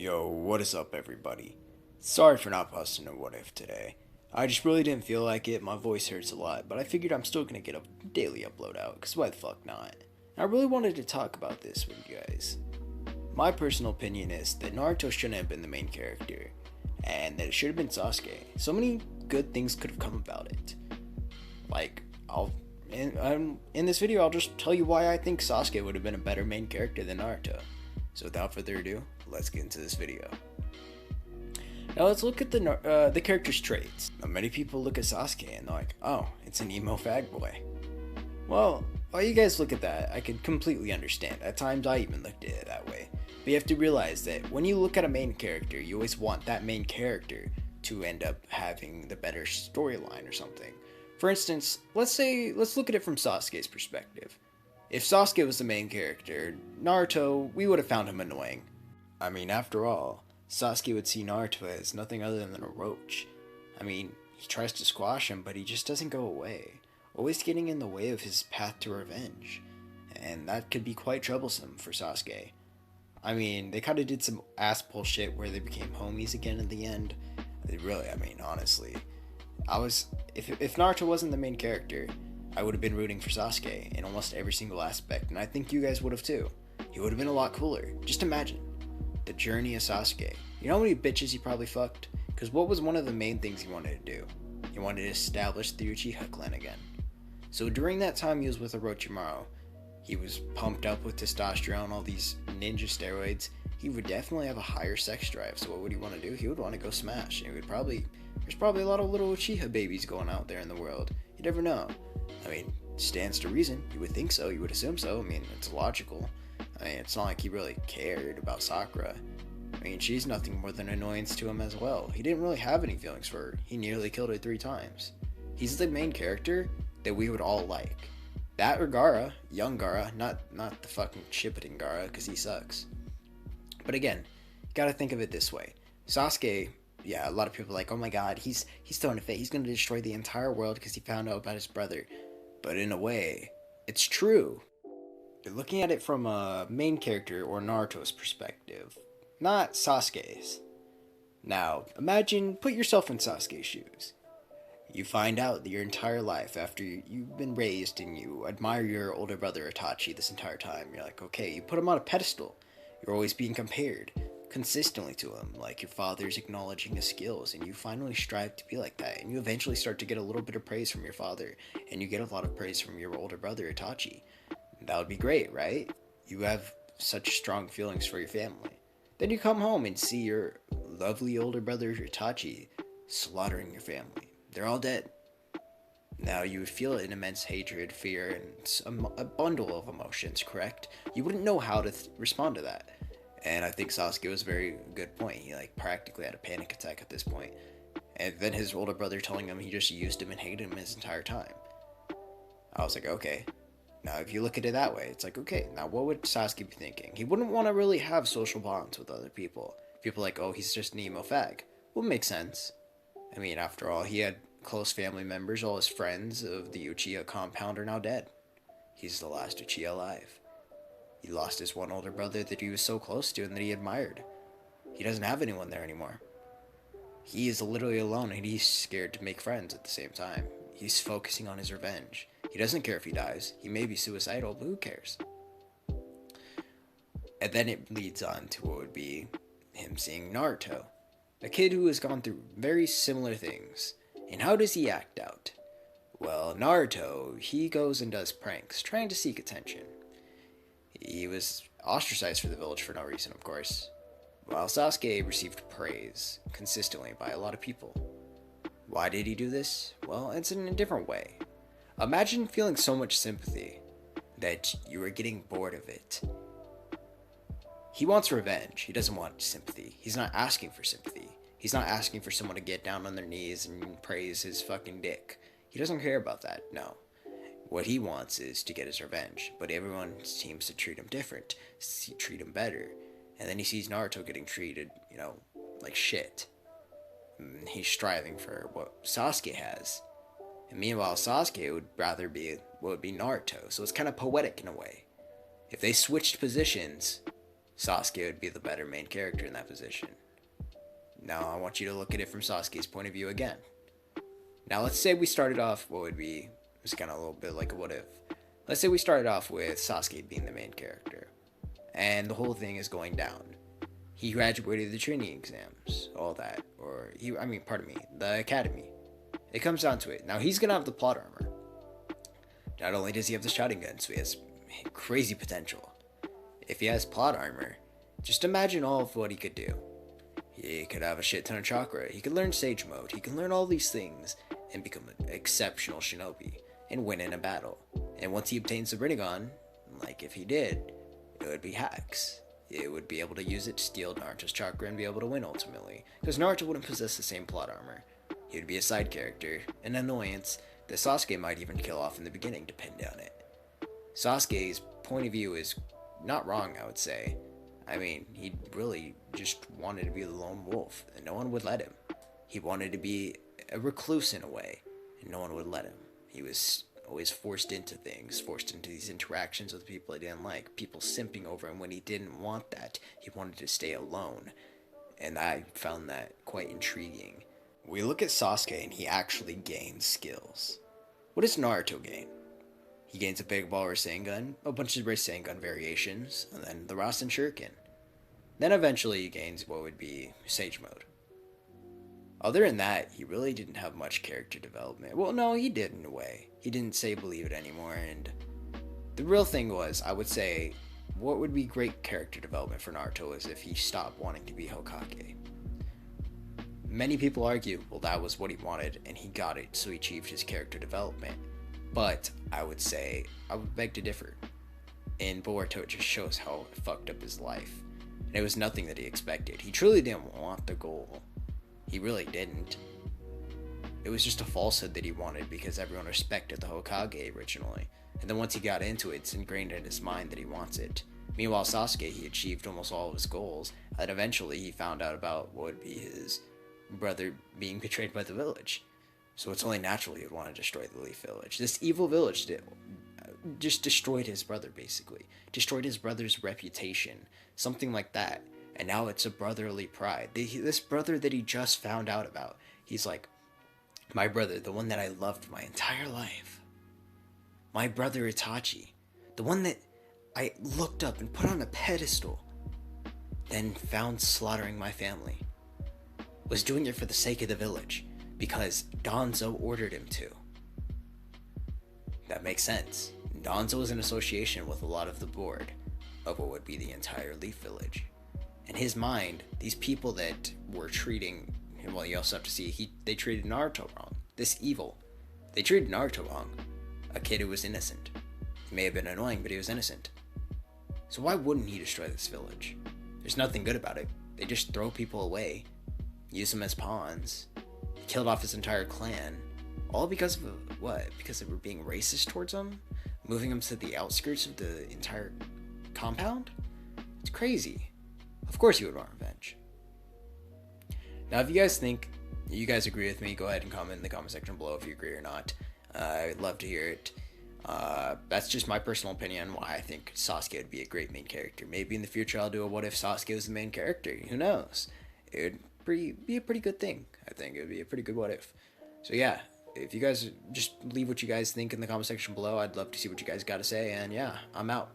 Yo, what is up, everybody? Sorry for not posting a what if today. I just really didn't feel like it. My voice hurts a lot, but I figured I'm still gonna get a daily upload out, because why the fuck not? I really wanted to talk about this with you guys. My personal opinion is that Naruto shouldn't have been the main character, and that it should have been Sasuke. So many good things could have come about it. Like, in this video, I'll just tell you why I think Sasuke would have been a better main character than Naruto. So without further ado, let's get into this video. Now let's look at the character's traits. Now, many people look at Sasuke and they're like, oh, it's an emo fag boy. Well, while you guys look at that, I could completely understand. At times I even looked at it that way. But you have to realize that when you look at a main character, you always want that main character to end up having the better storyline or something. For instance, let's look at it from Sasuke's perspective. If Sasuke was the main character, Naruto, we would have found him annoying. I mean, after all, Sasuke would see Naruto as nothing other than a roach. I mean, he tries to squash him, but he just doesn't go away, always getting in the way of his path to revenge. And that could be quite troublesome for Sasuke. I mean, they kind of did some ass bullshit where they became homies again in the end. Honestly, if Naruto wasn't the main character, I would have been rooting for Sasuke in almost every single aspect, and I think you guys would have too. He would have been a lot cooler. Just imagine the journey of Sasuke. You know how many bitches he probably fucked? Because what was one of the main things he wanted to do? He wanted to establish the Uchiha clan again. So during that time he was with Orochimaru, he was pumped up with testosterone, all these ninja steroids. He would definitely have a higher sex drive. So what would he want to do? He would want to go smash. And there's probably a lot of little Uchiha babies going out there in the world. You never know. I mean, stands to reason. You would think so. You would assume so. I mean, it's logical. I mean, it's not like he really cared about Sakura. I mean, she's nothing more than an annoyance to him as well. He didn't really have any feelings for her. He nearly killed her 3 times. He's the main character that we would all like. That or Gaara, young Gaara, not the fucking Shippuden Gaara, because he sucks. But again, you gotta think of it this way. Sasuke, yeah, a lot of people are like, oh my god, he's throwing a fit. He's gonna destroy the entire world because he found out about his brother. But in a way, it's true. You're looking at it from a main character or Naruto's perspective, not Sasuke's. Now, put yourself in Sasuke's shoes. You find out that your entire life, after you've been raised and you admire your older brother Itachi this entire time, you're like, okay, you put him on a pedestal. You're always being compared consistently to him, like your father's acknowledging his skills, and you finally strive to be like that, and you eventually start to get a little bit of praise from your father, and you get a lot of praise from your older brother Itachi. That would be great, right? You have such strong feelings for your family. Then you come home and see your lovely older brother Itachi slaughtering your family. They're all dead. Now you would feel an immense hatred, fear, and a bundle of emotions, correct? You wouldn't know how to respond to that. And I think Sasuke was a very good point. He practically had a panic attack at this point. And then his older brother telling him he just used him and hated him his entire time. I was like, okay. Now if you look at it that way, it's like, okay, now what would Sasuke be thinking? He wouldn't want to really have social bonds with other people. People like, oh, he's just an emo fag. Well, it makes sense. I mean, after all, he had close family members. All his friends of the Uchiha compound are now dead. He's the last Uchiha alive. He lost his one older brother that he was so close to and that he admired. He doesn't have anyone there anymore. He is literally alone, and he's scared to make friends at the same time. He's focusing on his revenge. He doesn't care if he dies. He may be suicidal, but who cares? And then it leads on to what would be him seeing Naruto, a kid who has gone through very similar things. And how does he act out? Well, Naruto, he goes and does pranks, trying to seek attention. He was ostracized for the village for no reason, of course, while Sasuke received praise consistently by a lot of people. Why did he do this? Well, it's in a different way. Imagine feeling so much sympathy that you are getting bored of it. He wants revenge. He doesn't want sympathy. He's not asking for sympathy. He's not asking for someone to get down on their knees and praise his fucking dick. He doesn't care about that, no. What he wants is to get his revenge, but everyone seems to treat him different, treat him better. And then he sees Naruto getting treated, like shit. And he's striving for what Sasuke has. And meanwhile, Sasuke would rather be Naruto, so it's kind of poetic in a way. If they switched positions, Sasuke would be the better main character in that position. Now I want you to look at it from Sasuke's point of view again. Now let's say we started off what would be, it's kind of a little bit like a what if. Let's say we started off with Sasuke being the main character, and the whole thing is going down. He graduated the training exams, all that, the academy. It comes down to it. Now he's gonna have the plot armor. Not only does he have the shotgun gun, so he has crazy potential. If he has plot armor, just imagine all of what he could do. He could have a shit ton of chakra. He could learn Sage Mode. He can learn all these things and become an exceptional shinobi and win in a battle. And once he obtains the Rinnegan, like if he did, it would be hacks. It would be able to use it to steal Naruto's chakra and be able to win ultimately. Because Naruto wouldn't possess the same plot armor. He would be a side character, an annoyance that Sasuke might even kill off in the beginning, depending on it. Sasuke's point of view is not wrong, I would say. I mean, he really just wanted to be the lone wolf, and no one would let him. He wanted to be a recluse in a way, and no one would let him. He was always forced into things, forced into these interactions with people he didn't like, people simping over him when he didn't want that. He wanted to stay alone, and I found that quite intriguing. We look at Sasuke, and he actually gains skills. What does Naruto gain? He gains a big ball Rasengan, a bunch of Rasengan variations, and then the Rasen Shuriken. Then eventually he gains what would be Sage Mode. Other than that, he really didn't have much character development. Well, no, he did in a way. He didn't say believe it anymore, and the real thing was, I would say, what would be great character development for Naruto is if he stopped wanting to be Hokage. Many people argue, well, that was what he wanted, and he got it, so he achieved his character development. But I would say, I would beg to differ. In Boruto, it just shows how it fucked up his life. And it was nothing that he expected. He truly didn't want the goal. He really didn't. It was just a falsehood that he wanted because everyone respected the Hokage originally. And then once he got into it, it's ingrained in his mind that he wants it. Meanwhile, Sasuke, he achieved almost all of his goals, and eventually he found out about what would be his brother being betrayed by the village. So it's only natural he would want to destroy the Leaf Village. This evil village just destroyed his brother, basically. Destroyed his brother's reputation. Something like that. And now it's a brotherly pride. This brother that he just found out about. He's like, my brother, the one that I loved my entire life. My brother Itachi. The one that I looked up and put on a pedestal. Then found slaughtering my family. Was doing it for the sake of the village. Because Danzo ordered him to. That makes sense. Danzo was in association with a lot of the board of what would be the entire Leaf Village. In his mind, these people that were treating him, well, you also have to see, they treated Naruto wrong. This evil. They treated Naruto wrong. A kid who was innocent. He may have been annoying, but he was innocent. So why wouldn't he destroy this village? There's nothing good about it. They just throw people away. Use them as pawns. Killed off his entire clan, all because of what? Because they were being racist towards him, moving him to the outskirts of the entire compound. It's crazy. Of course he would want revenge. Now, if you guys agree with me, go ahead and comment in the comment section below if you agree or not. I'd love to hear it. That's just my personal opinion on why I think Sasuke would be a great main character. Maybe in the future I'll do a what if Sasuke was the main character. Who knows? It would be a pretty good thing. I think it would be a pretty good what if. So yeah, if you guys just leave what you guys think in the comment section below, I'd love to see what you guys got to say. And yeah, I'm out.